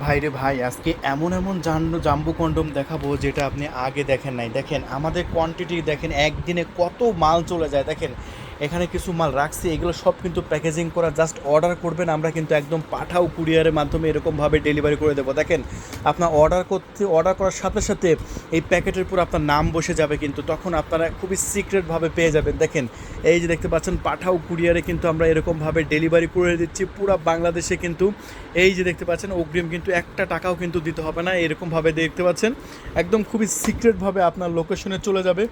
ভাইরে ভাই, আজকে এমন এমন জাম্বু কন্ডোম দেখাবো যেটা আপনি আগে দেখেন নাই। দেখেন আমাদের কোয়ান্টিটি, দেখেন একদিনে কত মাল চলে যায়। দেখেন এখানে কিছু মাল রাখছি, এগুলো সব কিন্তু প্যাকেজিং করা, জাস্ট অর্ডার করবেন, আমরা কিন্তু একদম পাঠাও কুরিয়ারের মাধ্যমে এরকমভাবে ডেলিভারি করে দেবো। দেখেন আপনার অর্ডার করার সাথে সাথে এই প্যাকেটের উপর আপনার নাম বসে যাবে, কিন্তু তখন আপনারা খুবই সিক্রেটভাবে পেয়ে যাবেন। দেখেন এই যে দেখতে পাচ্ছেন, পাঠাও কুরিয়ারে কিন্তু আমরা এরকমভাবে ডেলিভারি করে দিচ্ছি পুরো বাংলাদেশে। কিন্তু এই যে দেখতে পাচ্ছেন, অগ্রিম কিন্তু একটা টাকাও কিন্তু দিতে হবে না। এরকমভাবে দেখতে পাচ্ছেন একদম খুবই সিক্রেটভাবে আপনার লোকেশনে চলে যাবে।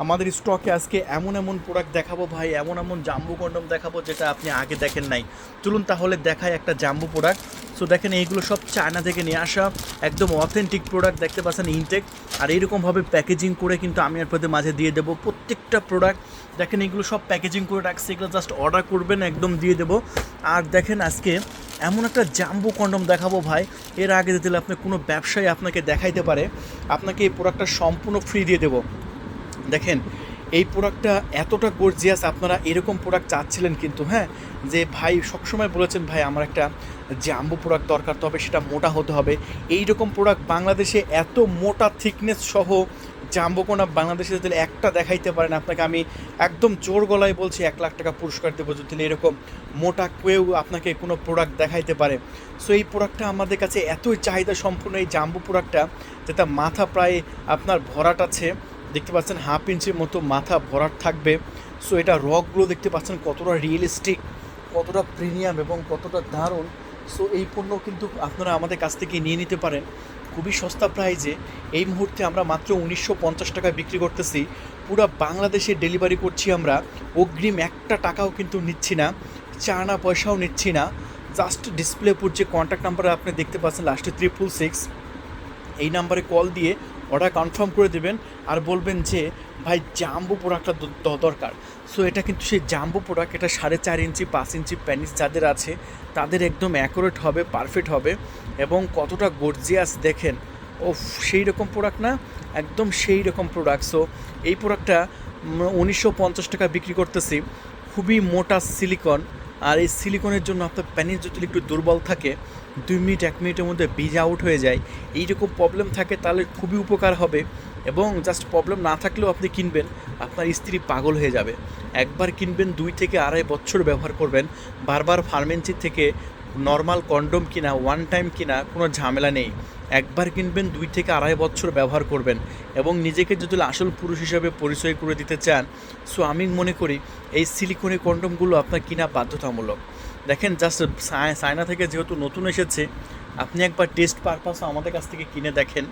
আমাদের স্টকে আজকে এমন এমন প্রোডাক্ট দেখাবো ভাই, এমন এমন জাম্বু কন্ডম দেখাবো যেটা আপনি আগে দেখেন নাই। চলুন তাহলে দেখাই একটা জাম্বু প্রোডাক্ট। সো দেখেন এইগুলো সব চায়না থেকে নিয়ে আসা একদম অথেন্টিক প্রোডাক্ট, দেখতে পাচ্ছেন ইনটেক। আর এইরকমভাবে প্যাকেজিং করে কিন্তু আমি আপনাদের মাঝে দিয়ে দেবো প্রত্যেকটা প্রোডাক্ট। দেখেন এগুলো সব প্যাকেজিং করে রাখছি, এগুলো জাস্ট অর্ডার করবেন, একদম দিয়ে দেবো। আর দেখেন আজকে এমন একটা জাম্বু কন্ডম দেখাবো ভাই, এর আগে দিলে আপনি কোনো ব্যবসায়ী আপনাকে দেখাইতে পারে, আপনাকে এই প্রোডাক্টটা সম্পূর্ণ ফ্রি দিয়ে দেবো। দেখেন এই প্রোডাক্টটা এতটা গর্জিয়াস, আপনারা এরকম প্রোডাক্ট চাচ্ছিলেন কিন্তু, হ্যাঁ, যে ভাই সবসময় বলেছেন ভাই আমার একটা জাম্বো প্রোডাক্ট দরকার, তবে সেটা মোটা হতে হবে। এই রকম প্রোডাক্ট বাংলাদেশে এত মোটা থিকনেস সহ জাম্বো কোনা বাংলাদেশে যদি একটা দেখাইতে পারেন, আপনাকে আমি একদম জোর গলায় বলছি 1,00,000 টাকা পুরস্কার দেবো যদি এরকম মোটা কেউ আপনাকে কোনো প্রোডাক্ট দেখাইতে পারে। সো এই প্রোডাক্টটা আমাদের কাছে এতই চাহিদা সম্পূর্ণ এই জাম্বো প্রোডাক্টটা, যেটা মাথা প্রায় আপনার ভরাট আছে, দেখতে পাচ্ছেন 1/2 ইঞ্চির মতো মাথা ভরাট থাকবে। সো এটা রকগুলো দেখতে পাচ্ছেন কতটা রিয়েলিস্টিক, কতটা প্রিমিয়াম এবং কতটা দারুণ। সো এই পণ্য কিন্তু আপনারা আমাদের কাছ থেকে নিয়ে নিতে পারেন খুবই সস্তা প্রাইজে। এই মুহূর্তে আমরা মাত্র 1950 টাকায় বিক্রি করতেছি, পুরো বাংলাদেশে ডেলিভারি করছি আমরা। অগ্রিম একটা টাকাও কিন্তু নিচ্ছি না, চায়না পয়সাও নিচ্ছি না। জাস্ট ডিসপ্লে উপর যে কন্ট্যাক্ট নাম্বার আপনি দেখতে পাচ্ছেন লাস্টে 666, এই নাম্বারে কল দিয়ে অর্ডার কনফার্ম করে দেবেন আর বলবেন যে ভাই জাম্বো প্রোডাক্টটা দরকার। সো এটা কিন্তু সেই জাম্বো প্রোডাক্ট, এটা 4.5 ইঞ্চি 5 ইঞ্চি প্যানিস যাদের আছে তাদের একদম অ্যাকুরেট হবে, পারফেক্ট হবে এবং কতটা গর্জিয়াস দেখেন। ও সেই রকম প্রোডাক্ট না, একদম সেই রকম প্রোডাক্ট। সো এই প্রোডাক্টটা 1950 টাকা বিক্রি করতেছি, খুবই মোটা সিলিকন। আর এই সিলিকনের জন্য আপনার প্যানিস যদি একটু দুর্বল থাকে, 2 মিনিট 1 মিনিটের মধ্যে বীজ আউট হয়ে যায়, এইরকম প্রবলেম থাকে, তাহলে খুবই উপকার হবে। এবং জাস্ট প্রবলেম না থাকলেও আপনি কিনবেন, আপনার স্ত্রী পাগল হয়ে যাবে। একবার কিনবেন 2 থেকে 2.5 বছর ব্যবহার করবেন। বারবার ফার্মেন্সি থেকে নর্মাল কন্ডোম কিনা, ওয়ান টাইম কিনা কোনো ঝামেলা নেই। একবার কিনবেন 2 থেকে 2.5 বছর ব্যবহার করবেন এবং নিজেকে যদি আসল পুরুষ হিসাবে পরিচয় করে দিতে চান, সো আমি মনে করি এই সিলিকনের কন্ডোমগুলো আপনার কিনা বাধ্যতামূলক। দেখেন জাস্ট চায়না থেকে যেহেতু নতুন এসেছে, আপনি একবার টেস্ট পারপাসে আমাদের কাছ থেকে কিনে দেখেন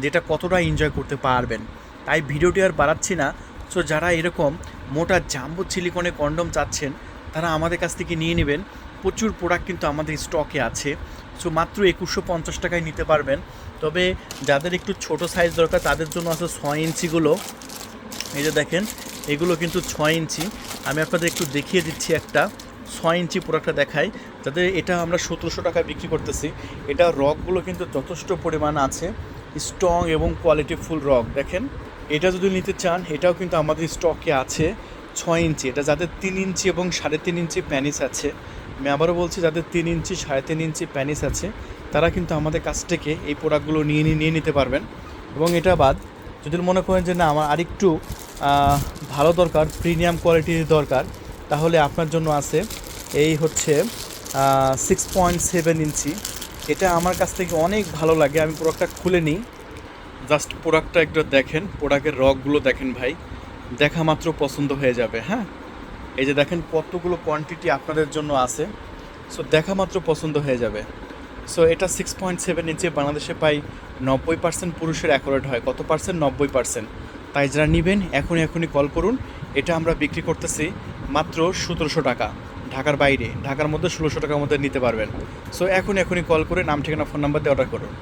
যেটা কতটা এনজয় করতে পারবেন। তাই ভিডিওটি আর বাড়াচ্ছি না। সো যারা এরকম মোটা জাম্বো সিলিকনের কন্ডোম চাচ্ছেন তারা আমাদের কাছ থেকে নিয়ে নেবেন। প্রচুর প্রোডাক্ট কিন্তু আমাদের স্টকে আছে। সো মাত্র 2150 টাকায় নিতে পারবেন। তবে যাদের একটু ছোট সাইজ দরকার তাদের জন্য আছে 6 ইঞ্চিগুলো। এই যে দেখেন এগুলো কিন্তু 6 ইঞ্চি। আমি আপনাদের একটু দেখিয়ে দিচ্ছি, একটা 6 ইঞ্চি প্রোডাক্টটা দেখাই, যাতে এটা আমরা 1700 টাকায় বিক্রি করতেছি। এটা রকগুলো কিন্তু যথেষ্ট পরিমাণ আছে, স্ট্রং এবং কোয়ালিটিফুল রক। দেখেন এটা যদি নিতে চান, এটাও কিন্তু আমাদের স্টকে আছে 6 ইঞ্চি। এটা যাদের 3 ইঞ্চি এবং 3.5 ইঞ্চি প্যানিস আছে, আমি আবারও বলছি যাদের 3 ইঞ্চি 3.5 ইঞ্চি প্যানিস আছে তারা কিন্তু আমাদের কাছ থেকে এই প্রোডাক্টগুলো নিয়ে নিতে পারবেন। এবং এটা বাদ যদি মনে করেন যে না আমার আরেকটু ভালো দরকার, প্রিমিয়াম কোয়ালিটির দরকার, তাহলে আপনার জন্য আছে এই হচ্ছে 6.7 ইঞ্চি। এটা আমার কাছ থেকে অনেক ভালো লাগে। আমি প্রোডাক্টটা খুলে নিই, জাস্ট প্রোডাক্টটা একটু দেখেন, প্রোডাক্টের রকগুলো দেখেন ভাই, দেখা মাত্র পছন্দ হয়ে যাবে। হ্যাঁ, এই যে দেখেন কতগুলো কোয়ান্টিটি আপনাদের জন্য আছে, সো দেখা মাত্র পছন্দ হয়ে যাবে। সো এটা 6.7 ইঞ্চি, বাংলাদেশে পাই 90% পুরুষের অ্যাকুরেট হয়। কত পার্সেন্ট? 90%। তাই যারা নেবেন এখনই কল করুন। এটা আমরা বিক্রি করতেছি মাত্র 1700 টাকা, ঢাকার বাইরে, ঢাকার মধ্যে 1600 টাকার মধ্যে নিতে পারবেন। সো এখনই কল করে নাম ঠিকানা ফোন নাম্বার দিয়ে অর্ডার করুন।